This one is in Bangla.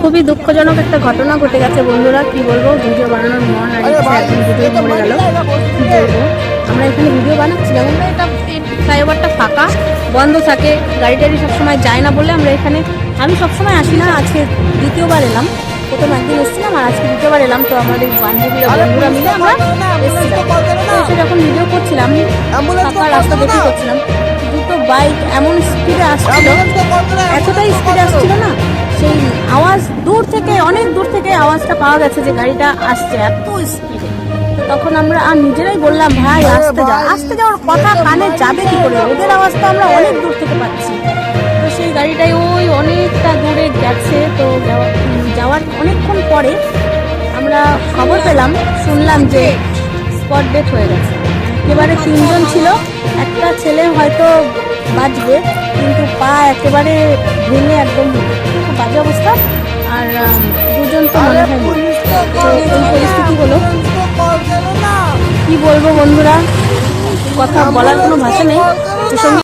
খুবই দুঃখজনক একটা ঘটনা ঘটে গেছে বন্ধুরা। কি বলবো, ভিডিও বানানোর মন আর ইচ্ছা একদম ভিডিও মরে গেল। কি বলবো, আমরা এখানে ভিডিও বানাচ্ছিলাম, আমরা এটা ফ্লাইওভারটা ফাঁকা বন্ধ থাকে, গাড়ি টাড়ি সবসময় যায় না বলে আমরা এখানে, আমি সবসময় আসি না, আজকে দ্বিতীয়বার এলাম। প্রথম একদিন এসেছিলাম আর আজকে দ্বিতীয়বার এলাম। তো আমাদের বান্ধবীরা বন্ধুরা মিলে আমরা এসেছিলাম। তো এসে যখন ভিডিও করছিলাম, ফাঁকা রাস্তা দেখে করছিলাম, দুটো বাইক এমন স্পিডে আসছিল, এতটাই স্পিডে আসছিল না, সেই আওয়াজ দূর থেকে, অনেক দূর থেকে আওয়াজটা পাওয়া গেছে যে গাড়িটা আসছে এত স্পিডে। তখন আমরা আর নিজেরাই বললাম, ভাই আসতে যাওয়ার কথা, কানে যাবে কি করে, ওদের আওয়াজ তো আমরা অনেক দূর থেকে পাচ্ছি। তো সেই গাড়িটাই ওই অনেকটা দূরে গেছে। তো যাওয়ার অনেকক্ষণ পরে আমরা খবর পেলাম, শুনলাম যে স্পট ডেথ হয়ে গেছে। একেবারে তিনজন ছিল, একটা ছেলে হয়তো বাঁচবে, কিন্তু পা একেবারে ভেঙে একদম খুব বাজে অবস্থা, আর দুজন তো মনে হয় নেই। তো এই পরিস্থিতি হলো, কি বলবো বন্ধুরা, কথা বলার কোনো ভাষা নেই।